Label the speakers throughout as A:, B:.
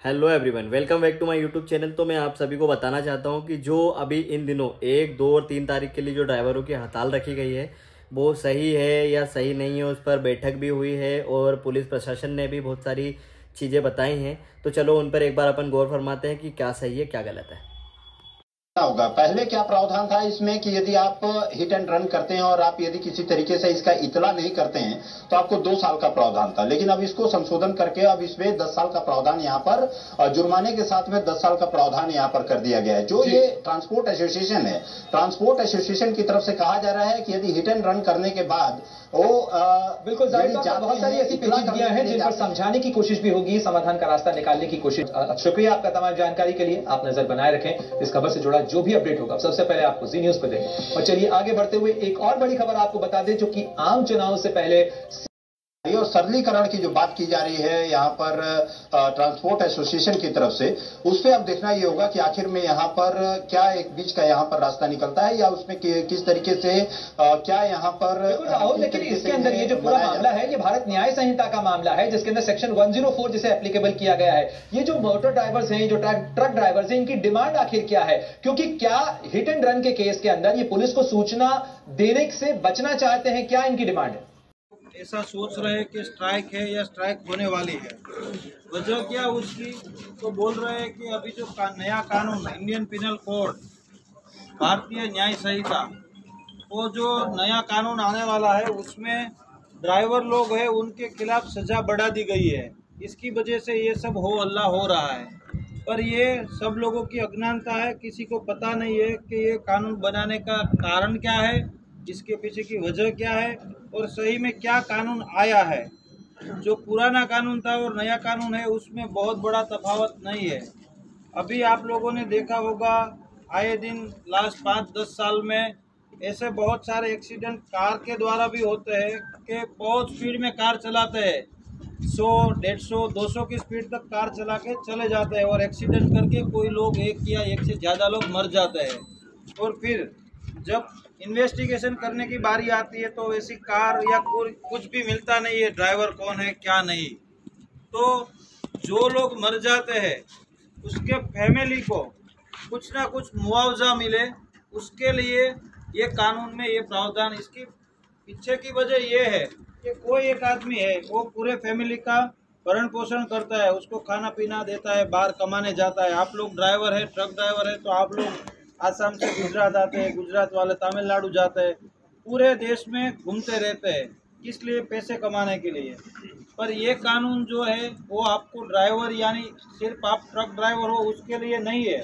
A: Hello everyone, welcome back to my YouTube channel. तो मैं आप सभी को बताना चाहता हूं कि जो अभी इन दिनों 1, 2 और 3 तारीख के लिए जो ड्राइवरों की हड़ताल रखी गई है वो सही है या सही नहीं है। उस पर बैठक भी हुई है और पुलिस प्रशासन ने भी बहुत सारी चीज़ें बताई हैं। तो चलो उन पर एक बार अपन गौर फरमाते हैं कि क्या सही है क्या गलत है।
B: होगा। पहले क्या प्रावधान था इसमें कि यदि आप हिट एंड रन करते हैं और आप यदि किसी तरीके से इसका इतला नहीं करते हैं तो आपको 2 साल का प्रावधान था, लेकिन अब इसको संशोधन करके अब इसमें 10 साल का प्रावधान यहां पर जुर्माने के साथ में 10 साल का प्रावधान यहां पर कर दिया गया है। जो ये ट्रांसपोर्ट एसोसिएशन है, ट्रांसपोर्ट एसोसिएशन की तरफ से कहा जा रहा है कि यदि हिट एंड रन करने के बाद वो
C: बिल्कुल जाहिर तौर पर बहुत सारी ऐसी पेचीदगियां हैं जिन पर समझाने की कोशिश भी होगी, समाधान का रास्ता निकालने की कोशिश। शुक्रिया आपका तमाम जानकारी के लिए। आप नजर बनाए रखें, इस खबर से जुड़ा जो भी अपडेट होगा सबसे पहले आपको जी न्यूज पर देंगे। और चलिए आगे बढ़ते हुए एक और बड़ी खबर आपको बता दें, जो कि आम चुनाव से पहले
B: और सरलीकरण की जो बात की जा रही है यहाँ पर ट्रांसपोर्ट एसोसिएशन की तरफ से, उस पर अब देखना ये होगा कि आखिर में यहाँ पर क्या एक बीच का यहाँ पर रास्ता निकलता है या उसमें किस तरीके से क्या यहाँ पर
C: राहुल। लेकिन इसके अंदर ये जो पूरा मामला है ये भारत न्याय संहिता का मामला है, जिसके अंदर सेक्शन 104 जिसे एप्लीकेबल किया गया है। ये जो मोटर ड्राइवर्स हैं, जो ट्रक ड्राइवर्स हैं, इनकी डिमांड आखिर क्या है? क्योंकि क्या हिट एंड रन के केस के अंदर ये पुलिस को सूचना देने से बचना चाहते हैं? क्या इनकी डिमांड है?
D: ऐसा सोच रहे हैं कि स्ट्राइक है या स्ट्राइक होने वाली है। वजह क्या उसकी, तो बोल रहे हैं कि अभी जो नया कानून इंडियन पिनल कोड, भारतीय न्याय संहिता, वो जो नया कानून आने वाला है उसमें ड्राइवर लोग हैं उनके खिलाफ सजा बढ़ा दी गई है। इसकी वजह से ये सब हो हल्ला हो रहा है, पर ये सब लोगों की अज्ञानता है। किसी को पता नहीं है कि ये कानून बनाने का कारण क्या है, इसके पीछे की वजह क्या है और सही में क्या कानून आया है। जो पुराना कानून था और नया कानून है उसमें बहुत बड़ा तफावत नहीं है। अभी आप लोगों ने देखा होगा आए दिन लास्ट 5-10 साल में ऐसे बहुत सारे एक्सीडेंट कार के द्वारा भी होते हैं कि बहुत स्पीड में कार चलाते हैं, 100, 150, 200 की स्पीड तक कार चला के चले जाते हैं और एक्सीडेंट करके कोई लोग एक या एक से ज़्यादा लोग मर जाते हैं। और फिर जब इन्वेस्टिगेशन करने की बारी आती है तो वैसी कार या कुछ भी मिलता नहीं है, ड्राइवर कौन है क्या नहीं। तो जो लोग मर जाते हैं उसके फैमिली को कुछ ना कुछ मुआवजा मिले, उसके लिए ये कानून में ये प्रावधान। इसकी पीछे की वजह ये है कि कोई एक आदमी है वो पूरे फैमिली का भरण पोषण करता है, उसको खाना पीना देता है, बाहर कमाने जाता है। आप लोग ड्राइवर है, ट्रक ड्राइवर है, तो आप लोग आसाम से गुजरात आते हैं, गुजरात वाले तमिलनाडु जाते हैं, पूरे देश में घूमते रहते हैं, इसलिए पैसे कमाने के लिए। पर ये कानून जो है वो आपको ड्राइवर यानी सिर्फ आप ट्रक ड्राइवर हो उसके लिए नहीं है।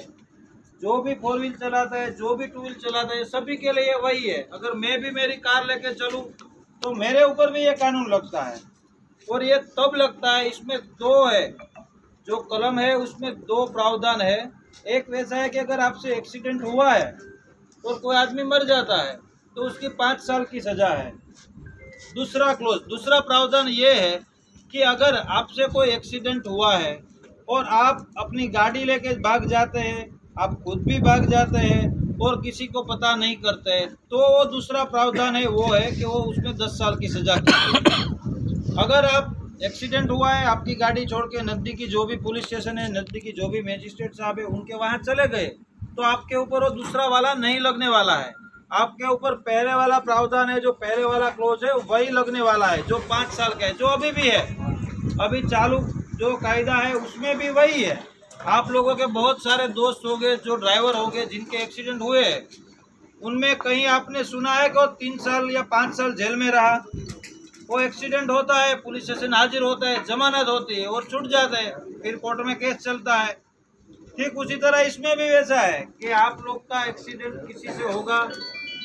D: जो भी 4 व्हील चलाता है, जो भी 2 व्हील चलाता है, सभी के लिए वही है। अगर मैं भी मेरी कार लेके चलूँ तो मेरे ऊपर भी ये कानून लगता है। और ये तब लगता है, इसमें 2 है, जो कलम है उसमें 2 प्रावधान है। एक वैसा है कि अगर आपसे एक्सीडेंट हुआ है और कोई आदमी मर जाता है तो उसकी 5 साल की सजा है। दूसरा प्रावधान ये है कि अगर आपसे कोई एक्सीडेंट हुआ है और आप अपनी गाड़ी लेके भाग जाते हैं, आप खुद भी भाग जाते हैं और किसी को पता नहीं करते हैं, तो वो दूसरा प्रावधान है, वो है कि वो उसमें 10 साल की सजा की। अगर आप एक्सीडेंट हुआ है, आपकी गाड़ी छोड़ के नज़दीकी जो भी पुलिस स्टेशन है, नज़दीकी जो भी मजिस्ट्रेट साहब है उनके वहाँ चले गए, तो आपके ऊपर वो दूसरा वाला नहीं लगने वाला है। आपके ऊपर पहले वाला प्रावधान है, जो पहले वाला क्लोज है वही लगने वाला है, जो 5 साल का है, जो अभी भी है। अभी चालू जो कायदा है उसमें भी वही है। आप लोगों के बहुत सारे दोस्त होंगे जो ड्राइवर होंगे जिनके एक्सीडेंट हुए हैं, उनमें कहीं आपने सुना है कि वो 3 साल या 5 साल जेल में रहा। वो एक्सीडेंट होता है, पुलिस स्टेशन हाजिर होता है, जमानत होती है और छूट जाते हैं, फिर कोर्ट में केस चलता है। ठीक उसी तरह इसमें भी वैसा है कि आप लोग का एक्सीडेंट किसी से होगा,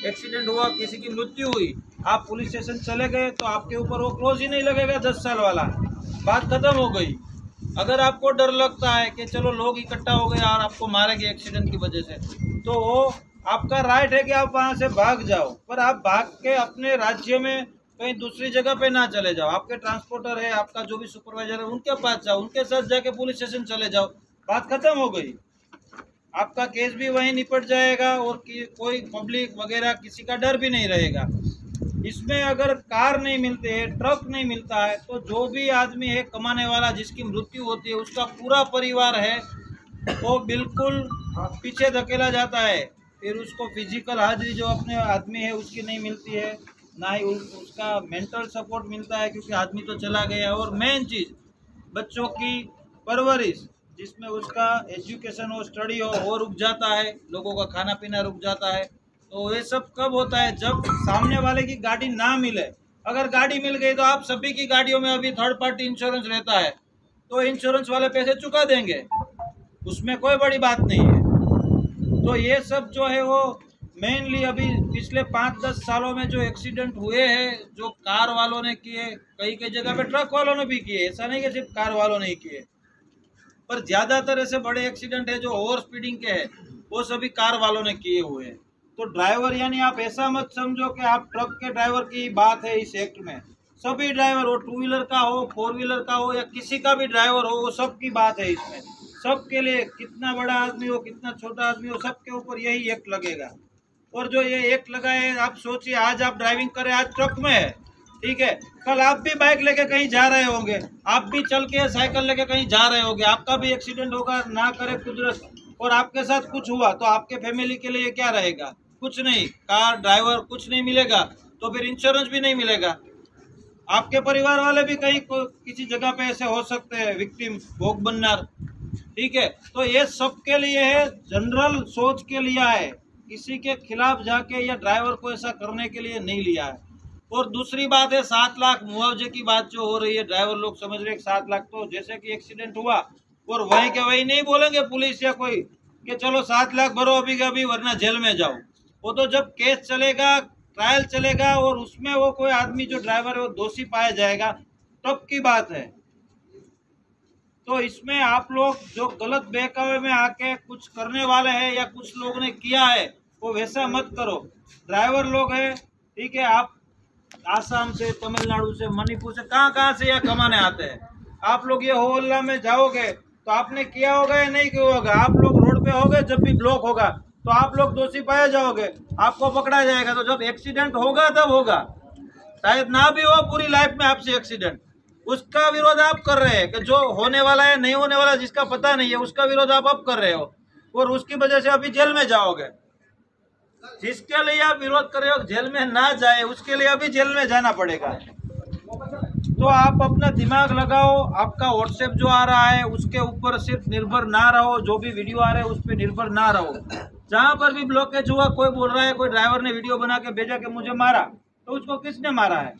D: एक्सीडेंट हुआ, किसी की मृत्यु हुई, आप पुलिस स्टेशन चले गए तो आपके ऊपर वो क्लोज ही नहीं लगेगा 10 साल वाला, बात खत्म हो गई। अगर आपको डर लगता है कि चलो लोग इकट्ठा हो गए और आपको मारेंगे एक्सीडेंट की वजह से, तो वो आपका राइट है कि आप वहाँ से भाग जाओ, पर आप भाग के अपने राज्य में कहीं दूसरी जगह पे ना चले जाओ। आपके ट्रांसपोर्टर है, आपका जो भी सुपरवाइजर है, उनके पास जाओ, उनके साथ जाके पुलिस स्टेशन चले जाओ, बात खत्म हो गई। आपका केस भी वहीं निपट जाएगा और कोई पब्लिक वगैरह किसी का डर भी नहीं रहेगा। इसमें अगर कार नहीं मिलते है, ट्रक नहीं मिलता है, तो जो भी आदमी है कमाने वाला जिसकी मृत्यु होती है उसका पूरा परिवार है वो बिल्कुल पीछे धकेला जाता है। फिर उसको फिजिकल हाजिरी जो अपने आदमी है उसकी नहीं मिलती है, ना ही उसका मेंटल सपोर्ट मिलता है क्योंकि आदमी तो चला गया। और मेन चीज़ बच्चों की परवरिश जिसमें उसका एजुकेशन हो, स्टडी हो, वो रुक जाता है, लोगों का खाना पीना रुक जाता है। तो ये सब कब होता है? जब सामने वाले की गाड़ी ना मिले। अगर गाड़ी मिल गई तो आप सभी की गाड़ियों में अभी थर्ड पार्टी इंश्योरेंस रहता है, तो इंश्योरेंस वाले पैसे चुका देंगे, उसमें कोई बड़ी बात नहीं है। तो ये सब जो है वो मेनली अभी पिछले 5-10 सालों में जो एक्सीडेंट हुए हैं, जो कार वालों ने किए, कई कई जगह पे ट्रक वालों ने भी किए, ऐसा नहीं कि सिर्फ कार वालों ने किए, पर ज़्यादातर ऐसे बड़े एक्सीडेंट है जो ओवर स्पीडिंग के हैं वो सभी कार वालों ने किए हुए हैं। तो ड्राइवर यानी आप ऐसा मत समझो कि आप ट्रक के ड्राइवर की बात है इस एक्ट में। सभी ड्राइवर हो, 2 व्हीलर का हो, 4 व्हीलर का हो या किसी का भी ड्राइवर हो, वो सबकी बात है इसमें। सबके लिए, कितना बड़ा आदमी हो, कितना छोटा आदमी हो, सबके ऊपर यही एक्ट लगेगा। और जो ये एक्ट लगा है, आप सोचिए आज आप ड्राइविंग करें, आज ट्रक में है, ठीक है, कल आप भी बाइक लेके कहीं जा रहे होंगे, आप भी चल के साइकिल लेके कहीं जा रहे होंगे, आपका भी एक्सीडेंट होगा, ना करे कुदरत, और आपके साथ कुछ हुआ तो आपके फैमिली के लिए क्या रहेगा? कुछ नहीं, कार ड्राइवर कुछ नहीं मिलेगा, तो फिर इंश्योरेंस भी नहीं मिलेगा। आपके परिवार वाले भी कहीं किसी जगह पे ऐसे हो सकते हैं, विक्टिम, भोग बननार, ठीक है। तो ये सबके लिए है, जनरल सोच के लिया है, किसी के खिलाफ जाके या ड्राइवर को ऐसा करने के लिए नहीं लिया है। और दूसरी बात है 7 लाख मुआवजे की बात जो हो रही है, ड्राइवर लोग समझ रहे हैं 7 लाख तो जैसे कि एक्सीडेंट हुआ और वहीं के वहीं नहीं बोलेंगे पुलिस या कोई कि चलो 7 लाख भरो अभी का अभी वरना जेल में जाओ। वो तो जब केस चलेगा, ट्रायल चलेगा और उसमें वो कोई आदमी जो ड्राइवर है वो दोषी पाया जाएगा तब की बात है। तो इसमें आप लोग जो गलत बहकावे में आके कुछ करने वाले हैं या कुछ लोगों ने किया है वो वैसा मत करो। ड्राइवर लोग हैं, ठीक है, आप आसाम से, तमिलनाडु से, मणिपुर से, कहाँ से या कमाने आते हैं। आप लोग ये होल्ला में जाओगे तो आपने किया होगा या नहीं किया होगा, आप लोग रोड पे होगे, जब भी ब्लॉक होगा तो आप लोग दोषी पाए जाओगे, आपको पकड़ा जाएगा। तो जब एक्सीडेंट होगा तब होगा, शायद ना भी हो पूरी लाइफ में आपसे एक्सीडेंट, उसका विरोध आप कर रहे हैं कि जो होने वाला है नहीं होने वाला जिसका पता नहीं है उसका विरोध आप अब कर रहे हो और उसकी वजह से अभी जेल में जाओगे। जिसके लिए आप विरोध कर रहे हो जेल में ना जाए उसके लिए अभी जेल में जाना पड़ेगा। तो आप अपना दिमाग लगाओ, आपका व्हाट्सएप जो आ रहा है उसके ऊपर सिर्फ निर्भर ना रहो, जो भी वीडियो आ रहे हैं उस पर निर्भर ना रहो। जहाँ पर भी ब्लॉकेज हुआ, कोई बोल रहा है कोई ड्राइवर ने वीडियो बना के भेजा कि मुझे मारा, तो उसको किसने मारा है?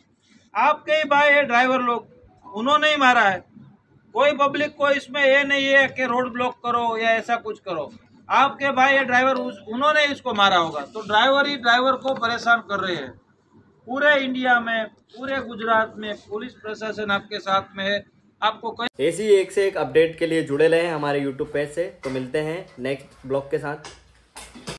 D: आपके ही भाई है ड्राइवर लोग, उन्होंने ही मारा है। कोई पब्लिक को इसमें ये नहीं है कि रोड ब्लॉक करो या ऐसा कुछ करो, आपके भाई है ड्राइवर, उन्होंने इसको मारा होगा। तो ड्राइवर ही ड्राइवर को परेशान कर रहे हैं। पूरे इंडिया में, पूरे गुजरात में पुलिस प्रशासन आपके साथ में है। आपको
A: ऐसी एक से एक अपडेट के लिए जुड़े रहे हमारे यूट्यूब पेज से। तो मिलते हैं नेक्स्ट ब्लॉग के साथ।